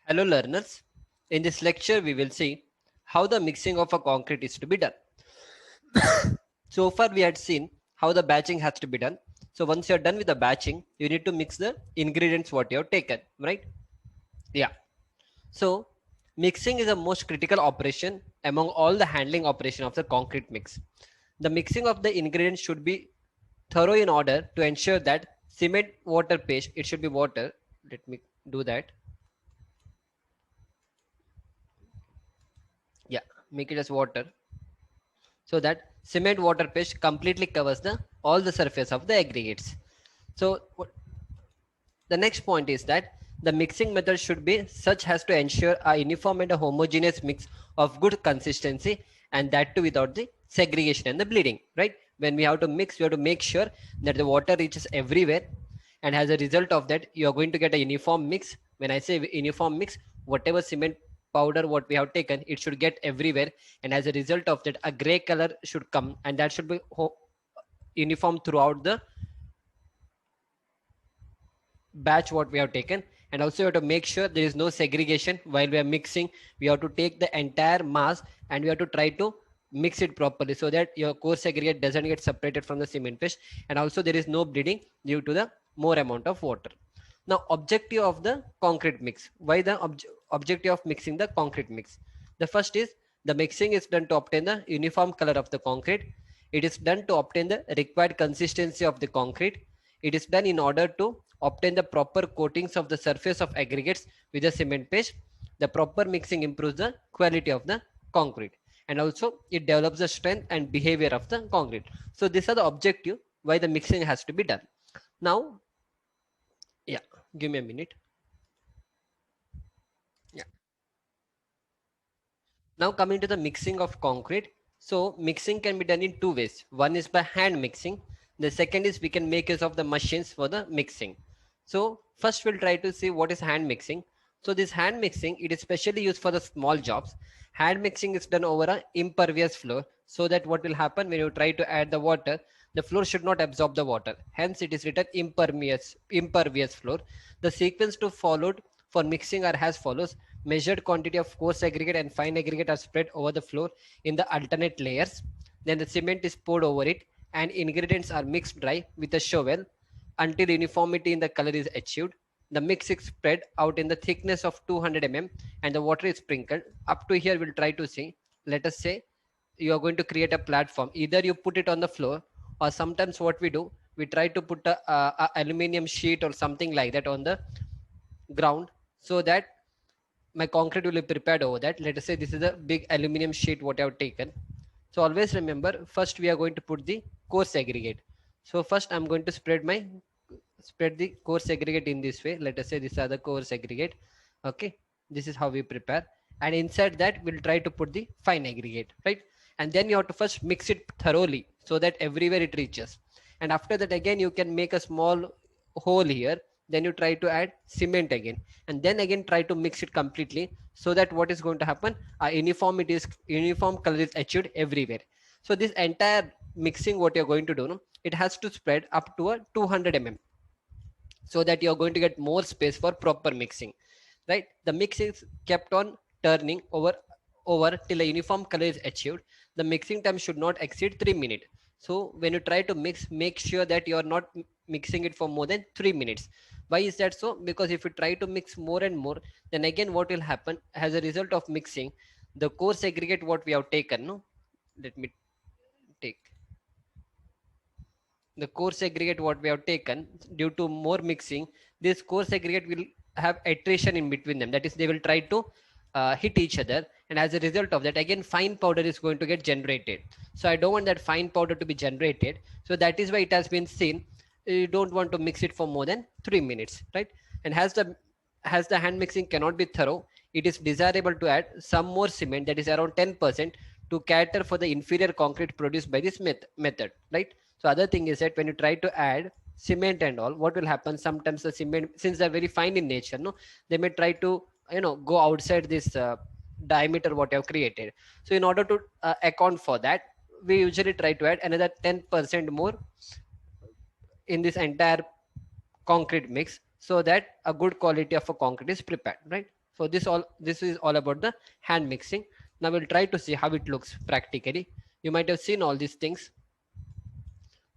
Hello learners, in this lecture we will see how the mixing of a concrete is to be done. So far we had seen how the batching has to be done. So once you are done with the batching, you need to mix the ingredients what you have taken, right? Yeah. So mixing is the most critical operation among all the handling operation of the concrete mix. The mixing of the ingredients should be thorough in order to ensure that cement water paste, it should be water. Let me do that. Yeah, make it as water so that cement water paste completely covers the all the surface of the aggregates. So the next point is that the mixing method should be such as to ensure a uniform and a homogeneous mix of good consistency, and that too without the segregation and the bleeding, right? When we have to mix, we have to make sure that the water reaches everywhere, and as a result of that you are going to get a uniform mix. When I say uniform mix, whatever cement powder what we have taken, it should get everywhere, and as a result of that a gray color should come, and that should be uniform throughout the batch what we have taken. And also you have to make sure there is no segregation while we are mixing. We have to take the entire mass and we have to try to mix it properly so that your coarse aggregate doesn't get separated from the cement paste, and also there is no bleeding due to the more amount of water. Now objective of the concrete mix, why the objective of mixing the concrete mix? The first is the mixing is done to obtain the uniform color of the concrete. It is done to obtain the required consistency of the concrete. It is done in order to obtain the proper coatings of the surface of aggregates with the cement paste. The proper mixing improves the quality of the concrete, and also it develops the strength and behavior of the concrete. So these are the objective why the mixing has to be done. Now, yeah, give me a minute. Yeah. Now coming to the mixing of concrete. So mixing can be done in two ways. One is by hand mixing. The second is we can make use of the machines for the mixing. So first we'll try to see what is hand mixing. So this hand mixing, it is specially used for the small jobs. Hand mixing is done over an impervious floor, so that what will happen when you try to add the water, the floor should not absorb the water. Hence it is written impervious floor. The sequence to followed for mixing are as follows. Measured quantity of coarse aggregate and fine aggregate are spread over the floor in the alternate layers. Then the cement is poured over it and ingredients are mixed dry with a shovel until uniformity in the color is achieved. The mix is spread out in the thickness of 200 mm and the water is sprinkled. Up to here we'll try to see. Let us say you are going to create a platform. Either you put it on the floor, or sometimes what we do, we try to put a aluminum sheet or something like that on the ground, so that my concrete will be prepared over that. Let us say this is a big aluminum sheet what I have taken. So always remember, first we are going to put the coarse aggregate. So first I'm going to spread the coarse aggregate in this way. Let us say these are the coarse aggregate. Okay, this is how we prepare, and inside that we'll try to put the fine aggregate, right? And then you have to first mix it thoroughly so that everywhere it reaches. And after that again you can make a small hole here. Then you try to add cement again, and then again try to mix it completely, so that what is going to happen, uniform color is achieved everywhere. So this entire mixing what you're going to do, no, it has to spread up to a 200 mm, so that you're going to get more space for proper mixing, right? The mix is kept on turning over till a uniform color is achieved. The mixing time should not exceed 3 minutes. So when you try to mix, make sure that you are not mixing it for more than 3 minutes. Why is that so? Because if you try to mix more and more, then again what will happen, as a result of mixing, the coarse aggregate what we have taken, no, let me take the coarse aggregate what we have taken, due to more mixing, this coarse aggregate will have attrition in between them. That is, they will try to hit each other, and as a result of that again fine powder is going to get generated. So I don't want that fine powder to be generated. So that is why it has been seen, you don't want to mix it for more than 3 minutes, right? And as the hand mixing cannot be thorough, it is desirable to add some more cement, that is around 10%, to cater for the inferior concrete produced by this method, right? So other thing is that when you try to add cement and all, what will happen, sometimes the cement, since they're very fine in nature, no, they may try to go outside this diameter what you have created. So in order to account for that, we usually try to add another 10% more in this entire concrete mix, so that a good quality of a concrete is prepared, right? So this is all about the hand mixing. Now we'll try to see how it looks practically. You might have seen all these things.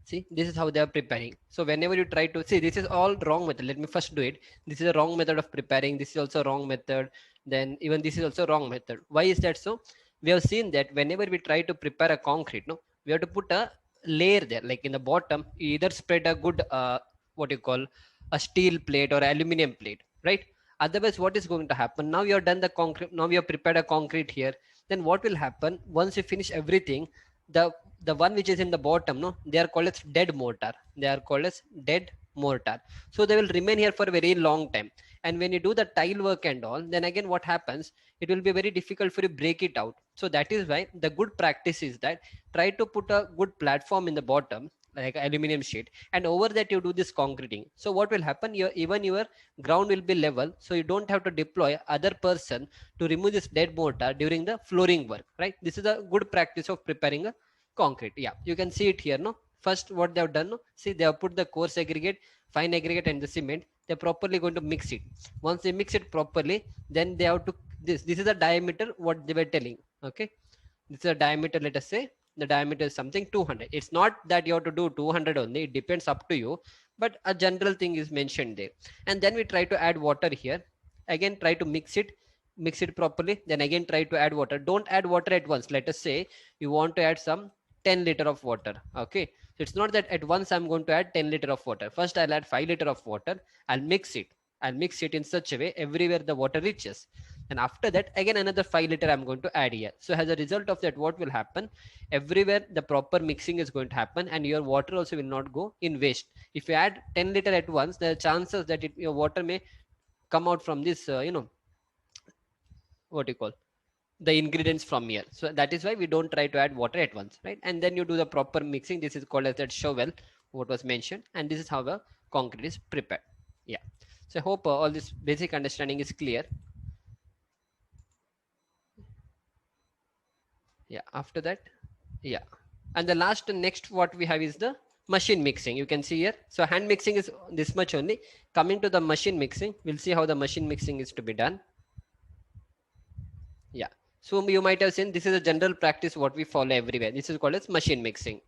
See, this is how they are preparing. So whenever you try to see, this is all wrong method. Let me first do it. This is a wrong method of preparing. This is also wrong method. Then even this is also wrong method. Why is that so? We have seen that whenever we try to prepare a concrete, no, we have to put a layer there. Like in the bottom, you either spread a good what you call a steel plate or aluminum plate, right? Otherwise, what is going to happen? Now you have done the concrete. Now you have prepared a concrete here. Then what will happen once you finish everything? The the one which is in the bottom, no, they are called as dead mortar. They are called as dead mortar. So they will remain here for a very long time. And when you do the tile work and all, then again what happens, it will be very difficult for you to break it out. So that is why the good practice is that try to put a good platform in the bottom, like aluminum sheet, and over that you do this concreting. So what will happen, even your ground will be level, so you don't have to deploy other person to remove this dead mortar during the flooring work, right? This is a good practice of preparing a concrete. Yeah, you can see it here, no. First what they have done, no, see, they have put the coarse aggregate, fine aggregate and the cement. They're properly going to mix it. Once they mix it properly, then they have to this is the diameter what they were telling. Okay, this is a diameter. Let us say the diameter is something 200. It's not that you have to do 200 only, it depends up to you, but a general thing is mentioned there. And then we try to add water here. Again try to mix it properly, then again try to add water. Don't add water at once. Let us say you want to add some 10 liter of water. Okay, so it's not that at once I'm going to add 10 liter of water. First I'll add 5 liter of water. I'll mix it in such a way everywhere the water reaches, and after that again another 5 liter I'm going to add here. So as a result of that, what will happen, everywhere the proper mixing is going to happen, and your water also will not go in waste. If you add 10 liter at once, there are chances that your water may come out from this what you call the ingredients from here. So that is why we don't try to add water at once, right? And then you do the proper mixing. This is called as that shovel, what was mentioned, and this is how the concrete is prepared. Yeah, so I hope all this basic understanding is clear. Yeah, after that, yeah, and the last next what we have is the machine mixing. You can see here, so hand mixing is this much only. Coming to the machine mixing, we'll see how the machine mixing is to be done. Yeah, so you might have seen this is a general practice what we follow everywhere. This is called as machine mixing.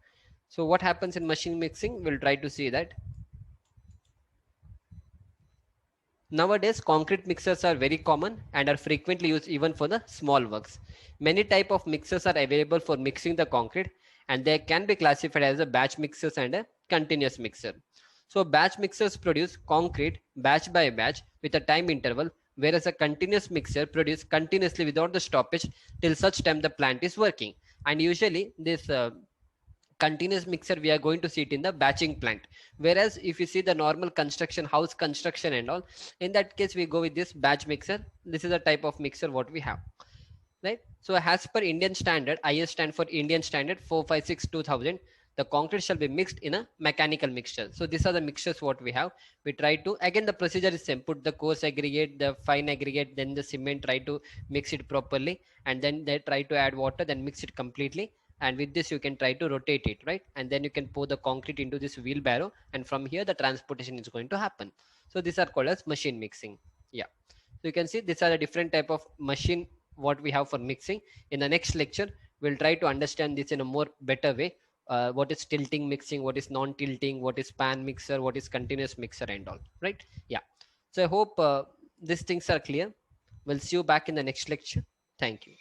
So what happens in machine mixing, we'll try to see that. Nowadays concrete mixers are very common and are frequently used even for the small works. Many type of mixers are available for mixing the concrete, and they can be classified as a batch mixers and a continuous mixer. So batch mixers produce concrete batch by batch with a time interval, whereas a continuous mixer produces continuously without the stoppage till such time the plant is working. And usually this continuous mixer we are going to see it in the batching plant, whereas if you see the normal construction, house construction and all, in that case we go with this batch mixer. This is a type of mixer what we have, right? So as per Indian standard, IS stand for Indian standard 456/2000, the concrete shall be mixed in a mechanical mixture. So these are the mixtures what we have. We try to, again the procedure is same, put the coarse aggregate, the fine aggregate, then the cement, try to mix it properly, and then they try to add water, then mix it completely. And with this you can try to rotate it, right? And then you can pour the concrete into this wheelbarrow, and from here the transportation is going to happen. So these are called as machine mixing. Yeah, so you can see these are the different type of machine what we have for mixing. In the next lecture we'll try to understand this in a more better way. What is tilting mixing, what is non-tilting, what is pan mixer, what is continuous mixer and all, right? Yeah, so I hope these things are clear. We'll see you back in the next lecture. Thank you.